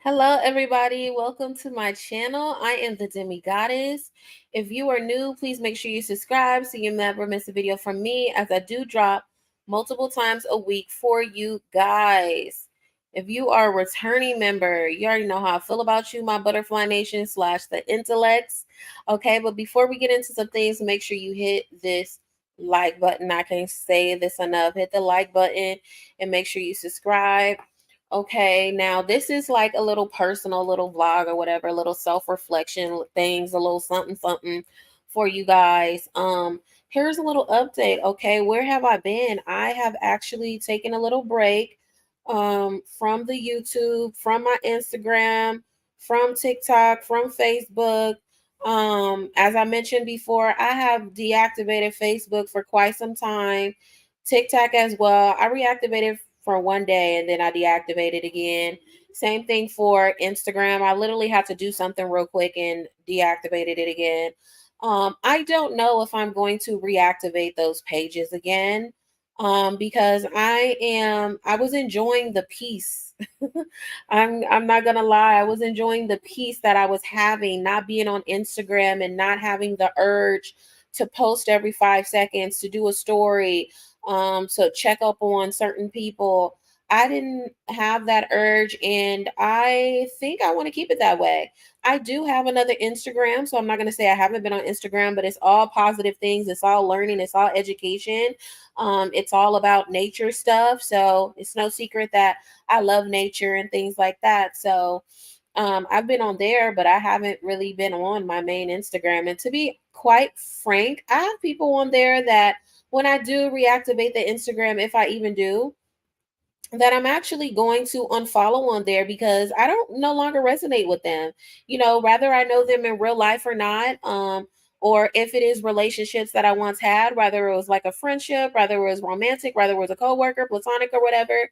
Hello, everybody. Welcome to my channel. I am the DemiGodest. If you are new, please make sure you subscribe so you never miss a video from me, as I do drop multiple times a week for you guys. If you are a returning member, you already know how I feel about you, my Butterfly Nation / the intellects. Okay, but before we get into some things, make sure you hit this like button. I can't say this enough. Hit the like button and make sure you subscribe. Okay, now this is like a little personal little vlog or whatever, a little self-reflection things, a little something something for you guys. Here's a little update. Okay, where have I been? I have actually taken a little break from the YouTube, from my Instagram, from TikTok, from Facebook. As I mentioned before, I have deactivated Facebook for quite some time, TikTok as well. I reactivated for one day and then I deactivated again. Same thing for Instagram. I literally had to do something real quick and deactivated it again. I don't know if I'm going to reactivate those pages again, because I was enjoying the peace. I'm not gonna lie, I was enjoying the peace that I was having, not being on Instagram and not having the urge to post every 5 seconds, to do a story, to check up on certain people. I didn't have that urge, and I think I want to keep it that way. I do have another Instagram, so I'm not going to say I haven't been on Instagram, but it's all positive things. It's all learning. It's all education. It's all about nature stuff. So it's no secret that I love nature and things like that. So I've been on there, but I haven't really been on my main Instagram. And to be quite frank, I have people on there that when I do reactivate the Instagram, if I even do, that I'm actually going to unfollow on there because I don't no longer resonate with them. Rather I know them in real life or not. Or if it is relationships that I once had, whether it was like a friendship, whether it was romantic, whether it was a coworker, platonic or whatever.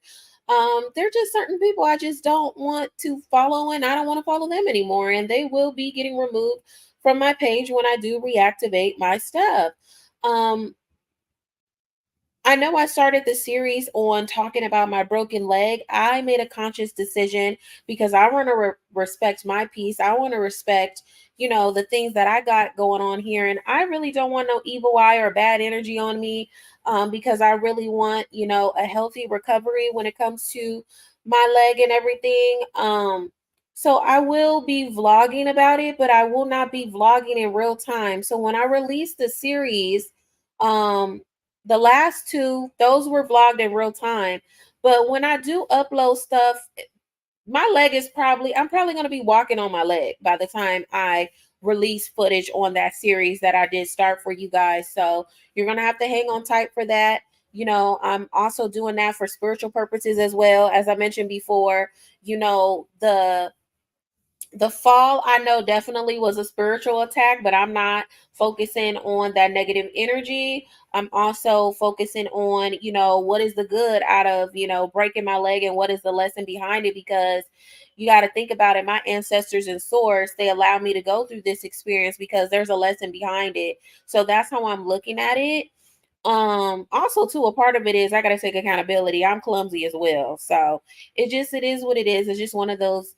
There are just certain people I just don't want to follow, and I don't want to follow them anymore. And they will be getting removed from my page when I do reactivate my stuff. Um, I know I started the series on talking about my broken leg. I made a conscious decision because I want to respect my peace. I want to respect, the things that I got going on here. And I really don't want no evil eye or bad energy on me, because I really want, a healthy recovery when it comes to my leg and everything. So I will be vlogging about it, but I will not be vlogging in real time. So when I release the series, um, the last two, those were vlogged in real time. But when I do upload stuff, my leg is I'm probably going to be walking on my leg by the time I release footage on that series that I did start for you guys. So you're going to have to hang on tight for that. I'm also doing that for spiritual purposes as well. As I mentioned before, the fall, I know, definitely was a spiritual attack, but I'm not focusing on that negative energy. I'm also focusing on, what is the good out of, breaking my leg, and what is the lesson behind it, because you got to think about it. My ancestors and source, they allowed me to go through this experience because there's a lesson behind it. So that's how I'm looking at it. Also too, a part of it is I gotta take accountability. I'm clumsy as well. So it is what it is. It's just one of those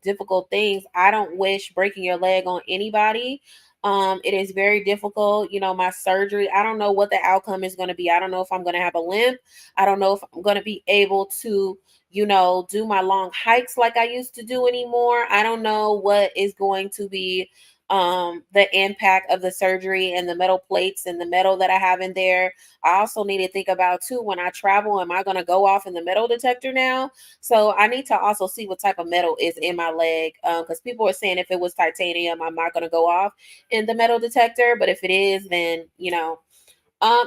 difficult things. I don't wish breaking your leg on anybody. It is very difficult. My surgery, I don't know what the outcome is gonna be. I don't know if I'm gonna have a limp. I don't know if I'm gonna be able to, do my long hikes like I used to do anymore. I don't know what is going to be the impact of the surgery and the metal plates and the metal that I have in there. I also need to think about too, when I travel, am I going to go off in the metal detector now? So I need to also see what type of metal is in my leg, because people are saying if it was titanium, I'm not going to go off in the metal detector, but if it is, then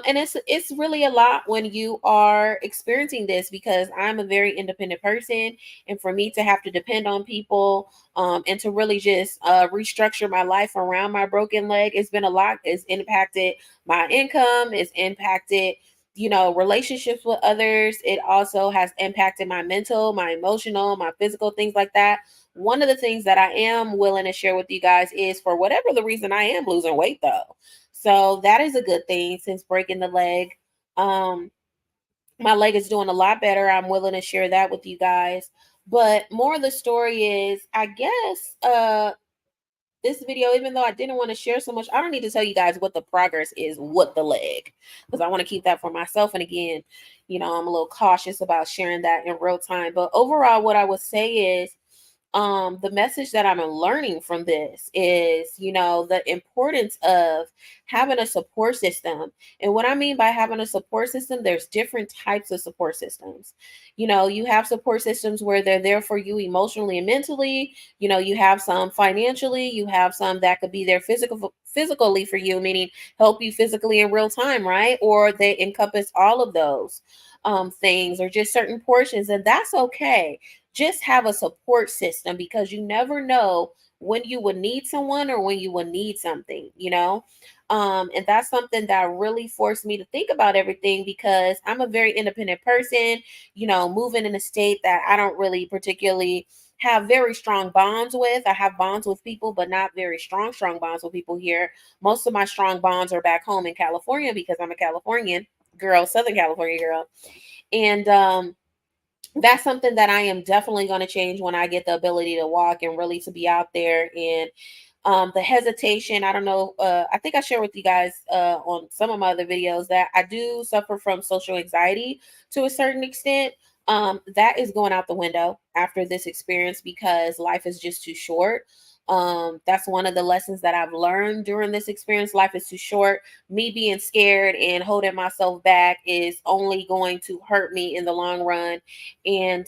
and it's really a lot when you are experiencing this, because I'm a very independent person, and for me to have to depend on people, and to really just restructure my life around my broken leg, it's been a lot. It's impacted my income. It's impacted, relationships with others. It also has impacted my mental, my emotional, my physical, things like that. One of the things that I am willing to share with you guys is, for whatever the reason, I am losing weight though. So that is a good thing since breaking the leg. Um, my leg is doing a lot better. I'm willing to share that with you guys. But more of the story is, I guess, this video, even though I didn't want to share so much, I don't need to tell you guys what the progress is with the leg, because I want to keep that for myself. And again, I'm a little cautious about sharing that in real time. But overall, what I would say is, the message that I'm learning from this is, the importance of having a support system. And what I mean by having a support system, there's different types of support systems. You have support systems where they're there for you emotionally and mentally. You have some financially, you have some that could be there physically for you, meaning help you physically in real time, right? Or they encompass all of those things, or just certain portions, and that's okay. Just have a support system, because you never know when you would need someone or when you would need something. And that's something that really forced me to think about everything, because I'm a very independent person, moving in a state that I don't really particularly have very strong bonds with. I have bonds with people, but not very strong bonds with people here. Most of my strong bonds are back home in California, because I'm a Californian girl, Southern California girl. And that's something that I am definitely going to change when I get the ability to walk and really to be out there. And the hesitation, I don't know, I think I shared with you guys on some of my other videos that I do suffer from social anxiety to a certain extent. That is going out the window after this experience, because life is just too short. That's one of the lessons that I've learned during this experience. Life is too short. Me being scared and holding myself back is only going to hurt me in the long run, and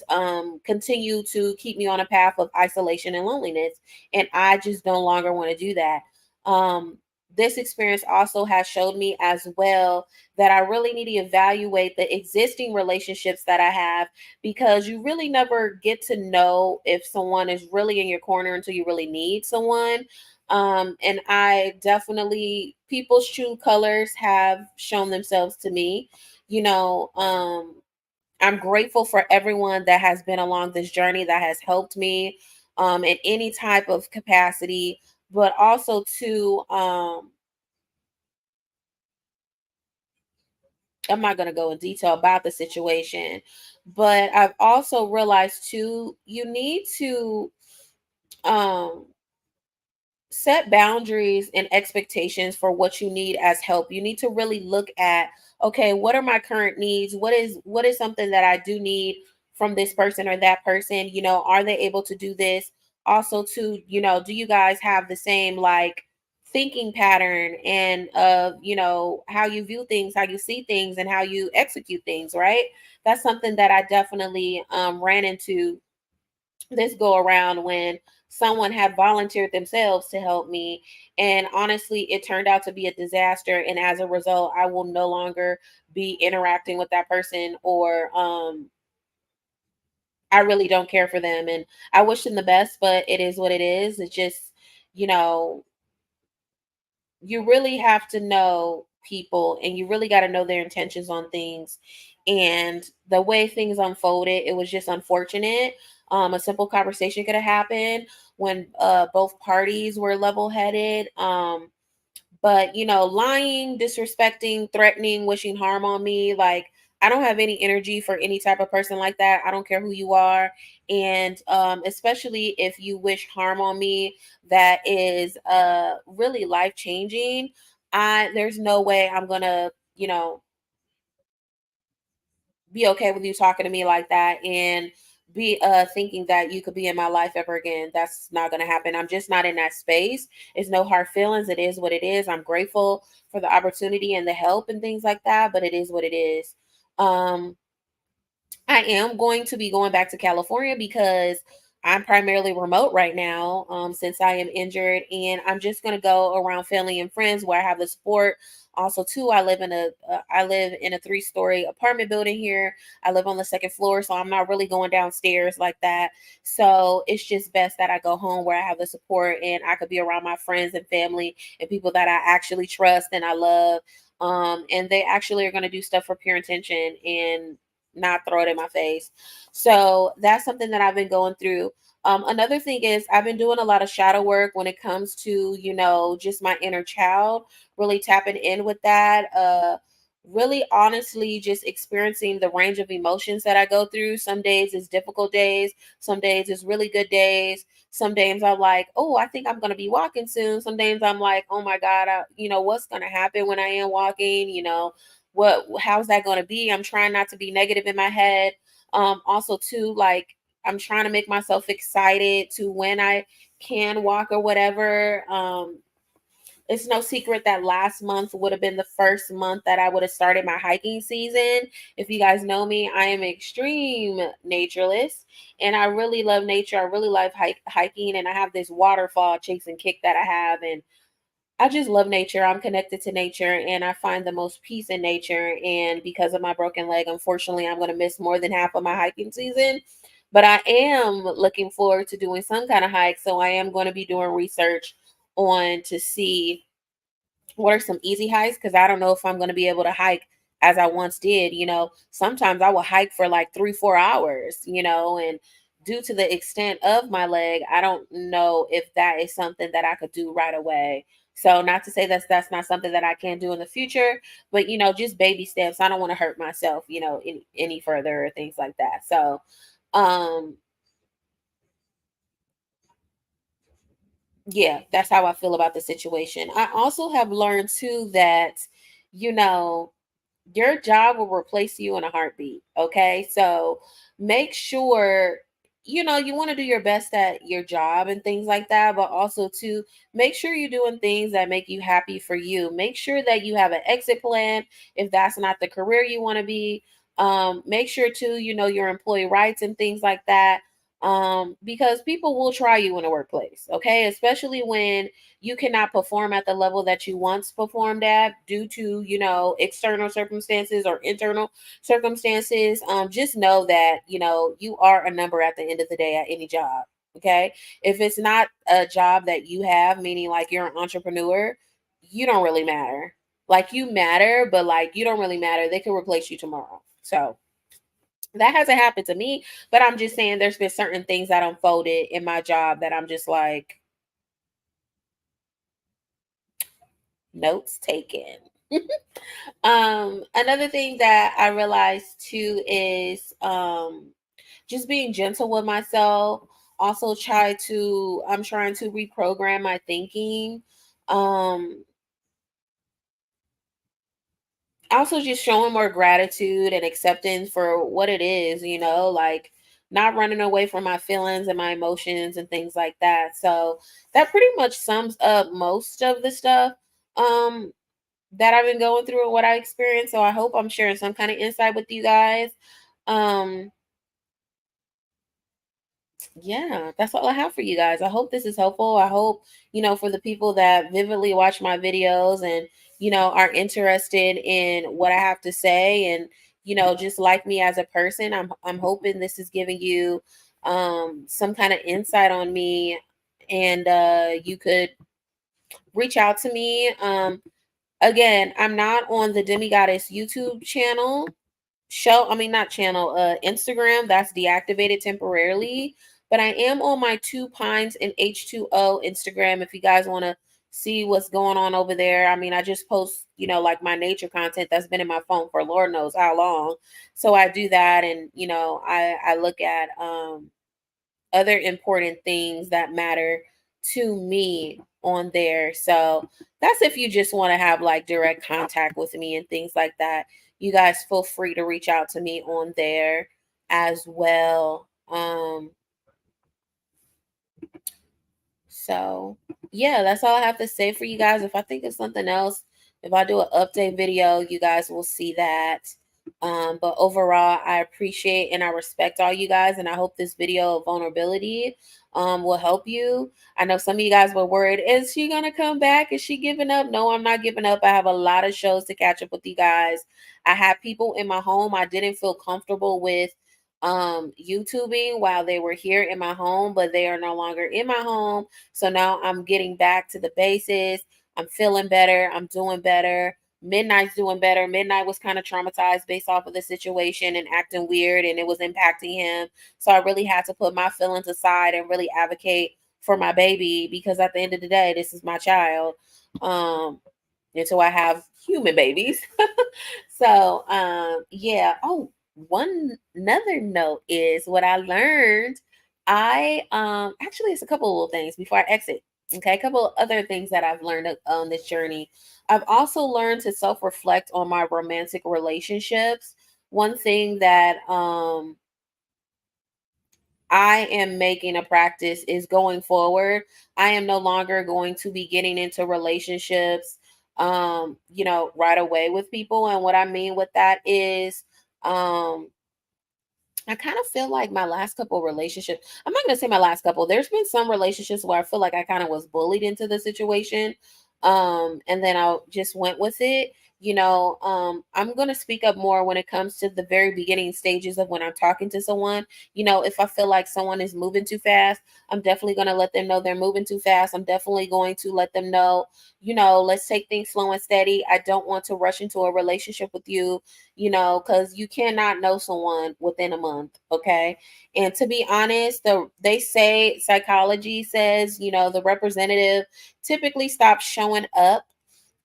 continue to keep me on a path of isolation and loneliness. And I just no longer want to do that. This experience also has showed me as well that I really need to evaluate the existing relationships that I have, because you really never get to know if someone is really in your corner until you really need someone. And I definitely, people's true colors have shown themselves to me. You know, I'm grateful for everyone that has been along this journey, that has helped me in any type of capacity, but also to I'm not going to go in detail about the situation, but I've also realized too, you need to um set boundaries and expectations for what you need as help. You need to really look at, okay, what are my current needs? What is something that I do need from this person or that person? Are they able to do this? Also, to, do you guys have the same like thinking pattern, and how you view things, how you see things, and how you execute things, right? That's something that I definitely ran into this go around, when someone had volunteered themselves to help me, and honestly it turned out to be a disaster, and as a result I will no longer be interacting with that person, or I really don't care for them, and I wish them the best, but it is what it is. It's just, you know you really have to know people, and you really got to know their intentions on things. And the way things unfolded, it was just unfortunate. A simple conversation could have happened when both parties were level headed. But lying, disrespecting, threatening, wishing harm on me, like, I don't have any energy for any type of person like that. I don't care who you are. And especially if you wish harm on me, that is really life changing. There's no way I'm gonna, be okay with you talking to me like that, and be thinking that you could be in my life ever again. That's not going to happen. I'm just not in that space. It's no hard feelings. It is what it is. I'm grateful for the opportunity and the help and things like that, but it is what it is. um I am going to be going back to California, because I'm primarily remote right now, since I am injured, and I'm just going to go around family and friends where I have the support. Also, too, I live in a 3-story apartment building here. I live on the second floor, so I'm not really going downstairs like that. So it's just best that I go home where I have the support, and I could be around my friends and family and people that I actually trust and I love. And they actually are going to do stuff for pure intention and not throw it in my face. So that's something that I've been going through. Another thing is, I've been doing a lot of shadow work when it comes to, just my inner child, really tapping in with that. really honestly just experiencing the range of emotions that I go through. Some days is difficult days, some days is really good days. Some days I'm like, oh, I think I'm going to be walking soon. Some days I'm like, oh my God, what's going to happen when I am walking? How's that going to be? I'm trying not to be negative in my head. Also, too, like, I'm trying to make myself excited to when I can walk or whatever. It's no secret that last month would have been the first month that I would have started my hiking season. If you guys know me, I am extreme naturalist and I really love nature. I really love hiking, and I have this waterfall chasing kick that I have, and I just love nature. I'm connected to nature and I find the most peace in nature. And because of my broken leg, unfortunately, I'm going to miss more than half of my hiking season. But I am looking forward to doing some kind of hike. So I am going to be doing research on to see what are some easy hikes, because I don't know if I'm going to be able to hike as I once did. Sometimes I will hike for like 3-4 hours, and due to the extent of my leg, I don't know if that is something that I could do right away. So not to say that's not something that I can do in the future, but just baby steps. I don't want to hurt myself, any further or things like that. So um yeah, that's how I feel about the situation. I also have learned too that, you know, your job will replace you in a heartbeat. Okay. So make sure, you want to do your best at your job and things like that, but also to make sure you're doing things that make you happy for you. Make sure that you have an exit plan if that's not the career you want to be. Make sure too, your employee rights and things like that. Because people will try you in the workplace, okay, especially when you cannot perform at the level that you once performed at due to external circumstances or internal circumstances. Just know that you are a number at the end of the day at any job. Okay, if it's not a job that you have, meaning like you're an entrepreneur, you don't really matter. Like, you matter, but like you don't really matter. They can replace you tomorrow. So that hasn't happened to me, but I'm just saying there's been certain things that unfolded in my job that I'm just like, notes taken. Another thing that I realized too is just being gentle with myself. Also I'm trying to reprogram my thinking. Um Also just showing more gratitude and acceptance for what it is, like not running away from my feelings and my emotions and things like that. So that pretty much sums up most of the stuff um that I've been going through and what I experienced. So I hope I'm sharing some kind of insight with you guys. Um yeah, that's all I have for you guys. I hope this is helpful. I hope, for the people that vividly watch my videos and, are interested in what I have to say and, just like me as a person, I'm hoping this is giving you some kind of insight on me, and you could reach out to me. Again, I'm not on the DemiGodest YouTube channel show, I mean not channel, Instagram. That's deactivated temporarily, but I am on my Two Pines and H2O Instagram if you guys want to see what's going on over there. I mean, I just post, like my nature content that's been in my phone for Lord knows how long. So I do that, and I look at other important things that matter to me on there. So that's if you just want to have like direct contact with me and things like that. You guys feel free to reach out to me on there as well. So, yeah, that's all I have to say for you guys. If I think of something else, if I do an update video, you guys will see that. But overall, I appreciate and I respect all you guys, and I hope this video of vulnerability will help you. I know some of you guys were worried, is she gonna come back? Is she giving up? No, I'm not giving up. I have a lot of shows to catch up with you guys. I have people in my home I didn't feel comfortable with YouTubing while they were here in my home, but they are no longer in my home. So now I'm getting back to the basis. I'm feeling better. I'm doing better. Midnight's doing better. Midnight was kind of traumatized based off of the situation and acting weird, and it was impacting him. So I really had to put my feelings aside and really advocate for my baby, because at the end of the day, this is my child. Um, until I have human babies. So, yeah. Oh, one another note is what I learned. I actually it's a couple of little things before I exit. Okay, a couple of other things that I've learned on this journey. I've also learned to self-reflect on my romantic relationships. One thing that I am making a practice is going forward. I am no longer going to be getting into relationships right away with people. And what I mean with that is um I kind of feel like my last couple relationships, I'm not going to say my last couple. There's been some relationships where I feel like I kind of was bullied into the situation. And then I just went with it. I'm going to speak up more when it comes to the very beginning stages of when I'm talking to someone. If I feel like someone is moving too fast, I'm definitely going to let them know they're moving too fast. I'm definitely going to let them know, let's take things slow and steady. I don't want to rush into a relationship with you, because you cannot know someone within a month. Okay. And to be honest, they say psychology says, the representative typically stops showing up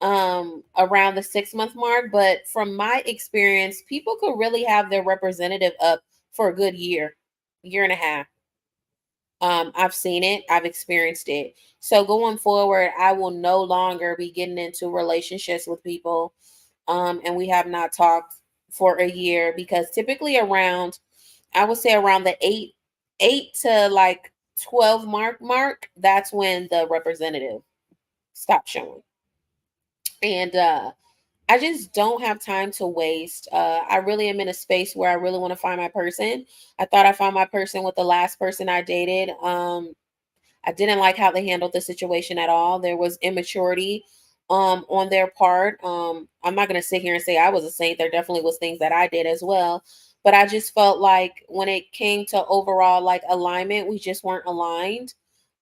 around the 6 month mark. But from my experience, people could really have their representative up for a good year and a half. I've seen it, I've experienced it. So going forward, I will no longer be getting into relationships with people and we have not talked for a year, because typically around, I would say around the eight to like 12 mark, that's when the representative stops showing. And I just don't have time to waste. I really am in a space where I really want to find my person. I thought I found my person with the last person I dated. I didn't like how they handled the situation at all. There was immaturity on their part. I'm not gonna sit here and say I was a saint. There definitely was things that I did as well. But I just felt like when it came to overall like alignment, we just weren't aligned.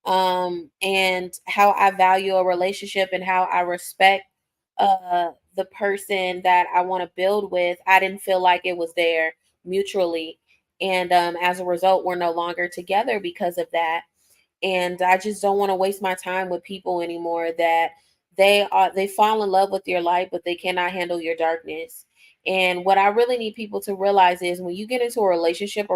And how I value a relationship and how I respect the person that I want to build with, I didn't feel like it was there mutually. And as a result, we're no longer together because of that. And I just don't want to waste my time with people anymore that they fall in love with your light, but they cannot handle your darkness. And what I really need people to realize is when you get into a relationship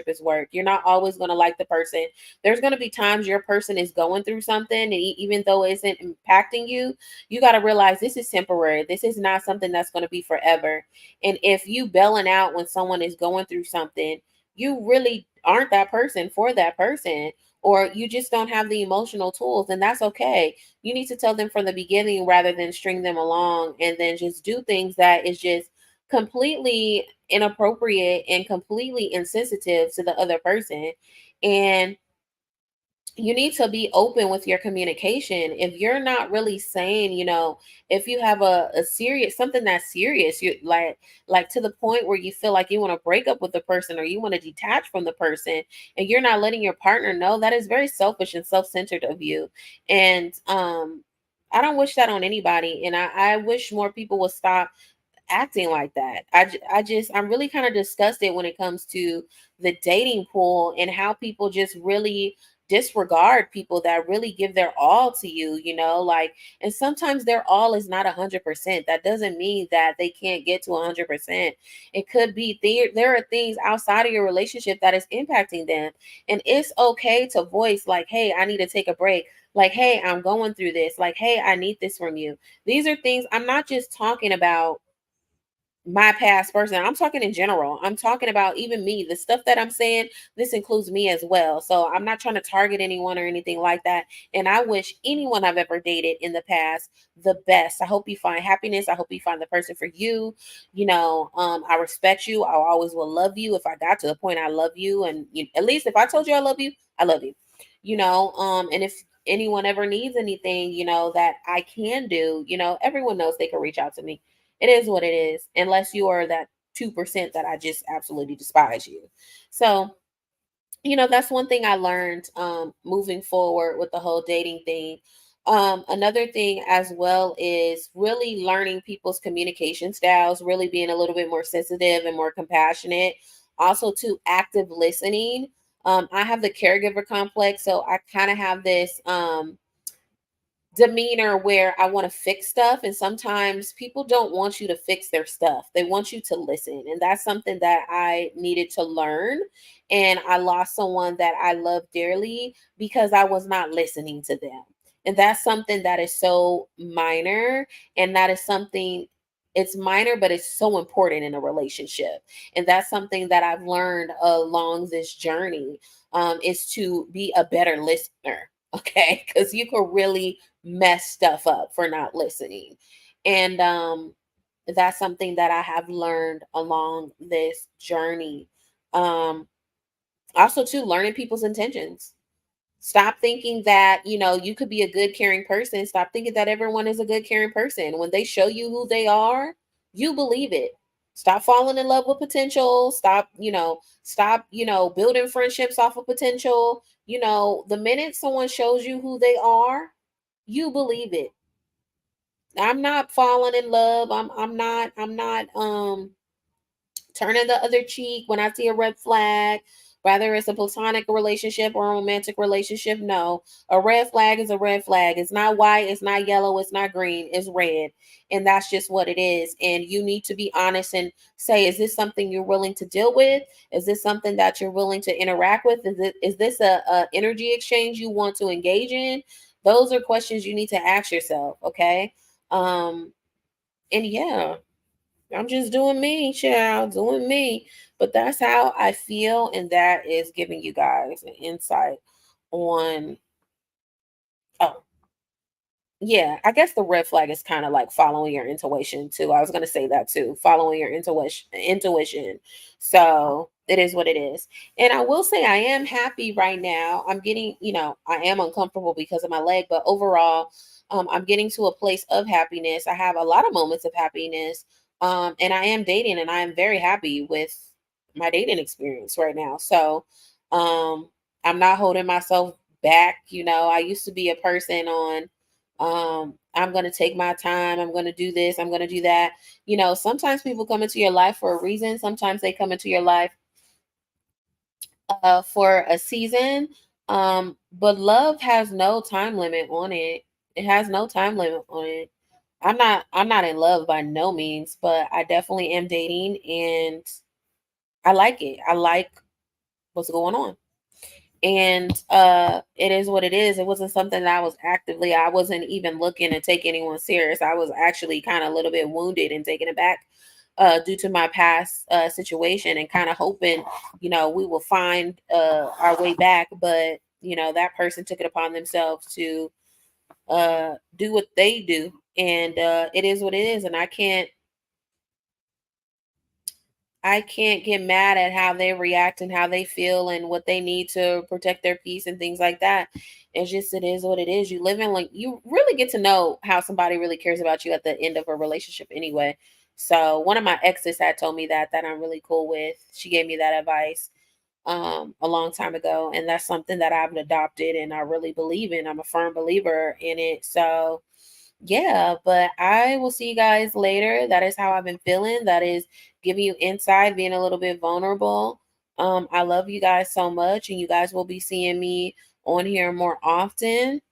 is work. You're not always going to like the person. There's going to be times your person is going through something, and even though it isn't impacting you, you got to realize this is temporary. This is not something that's going to be forever. And if you bailing out when someone is going through something, you really aren't that person for that person, or you just don't have the emotional tools, and that's okay. You need to tell them from the beginning rather than string them along and then just do things that is just completely inappropriate and completely insensitive to the other person. And you need to be open with your communication. If you're not really saying, if you have a serious something that's serious, you like to the point where you feel like you want to break up with the person or you want to detach from the person, and you're not letting your partner know, that is very selfish and self-centered of you. And I don't wish that on anybody. And I wish more people would stop acting like that. I'm really kind of disgusted when it comes to the dating pool and how people just really disregard people that really give their all to you, like, and sometimes their all is not 100%. That doesn't mean that they can't get to 100%. It could be there are things outside of your relationship that is impacting them, and it's okay to voice like, hey, I need to take a break, like, hey, I'm going through this, like, hey, I need this from you. These are things, I'm not just talking about my past person. I'm talking in general. I'm talking about even me. The stuff that I'm saying, this includes me as well. So I'm not trying to target anyone or anything like that. And I wish anyone I've ever dated in the past the best. I hope you find happiness. I hope you find the person for you. I respect you. I always will love you. If I got to the point I love you, and at least if I told you I love you, I love you. And if anyone ever needs anything, that I can do, everyone knows they can reach out to me. It is what it is, unless you are that 2% that I just absolutely despise you. So, that's one thing I learned moving forward with the whole dating thing. Another thing as well is really learning people's communication styles, really being a little bit more sensitive and more compassionate. Also, to active listening. I have the caregiver complex, so I kind of have demeanor where I want to fix stuff. And sometimes people don't want you to fix their stuff, they want you to listen. And that's something that I needed to learn. And I lost someone that I love dearly because I was not listening to them. And that's something that is so minor. And that is something, it's minor, but it's so important in a relationship. And that's something that I've learned along this journey, is to be a better listener. Okay. Because you could really mess stuff up for not listening. And that's something that I have learned along this journey. Um, Also, too, learning people's intentions. Stop thinking that, you could be a good, caring person. Stop thinking that everyone is a good, caring person. When they show you who they are, you believe it. Stop falling in love with potential. Stop building friendships off of potential. The minute someone shows you who they are, you believe it. I'm not falling in love. I'm not turning the other cheek when I see a red flag, whether it's a platonic relationship or a romantic relationship. No, a red flag is a red flag. It's not white, it's not yellow, it's not green, it's red. And that's just what it is. And you need to be honest and say, is this something you're willing to deal with? Is this something that you're willing to interact with? Is this a energy exchange you want to engage in? Those are questions you need to ask yourself, okay? Um, and yeah, I'm just doing me, child, doing me. But that's how I feel, and that is giving you guys an insight on. Oh, yeah, I guess the red flag is kind of like following your intuition too. I was gonna say that too, following your intuition. So it is what it is. And I will say I am happy right now. I'm getting, I am uncomfortable because of my leg, but overall, I'm getting to a place of happiness. I have a lot of moments of happiness. And I am dating and I am very happy with my dating experience right now. So I'm not holding myself back. I used to be a person on I'm going to take my time, I'm going to do this, I'm going to do that. Sometimes people come into your life for a reason, sometimes they come into your life for a season. But love has no time limit on it. It has no time limit on it. I'm not in love by no means, but I definitely am dating, and I like it. I like what's going on. And it is what it is. It wasn't something that I wasn't even looking to take anyone serious. I was actually kind of a little bit wounded and taken aback due to my past situation, and kind of hoping we will find our way back. But that person took it upon themselves to do what they do, and it is what it is. And I can't get mad at how they react and how they feel and what they need to protect their peace and things like that. It's just, it is what it is. You live in, like, you really get to know how somebody really cares about you at the end of a relationship anyway. So one of my exes had told me that I'm really cool with. She gave me that advice a long time ago, and that's something that I've adopted and I really believe in. I'm a firm believer in it. So yeah, but I will see you guys later. That is how I've been feeling. That is giving you insight, being a little bit vulnerable. I love you guys so much, and you guys will be seeing me on here more often.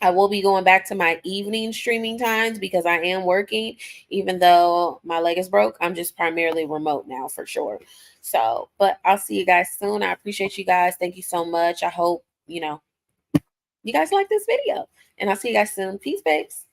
I will be going back to my evening streaming times because I am working, even though my leg is broke. I'm just primarily remote now for sure. So, but I'll see you guys soon. I appreciate you guys. Thank you so much. I hope, you guys like this video, and I'll see you guys soon. Peace, babes.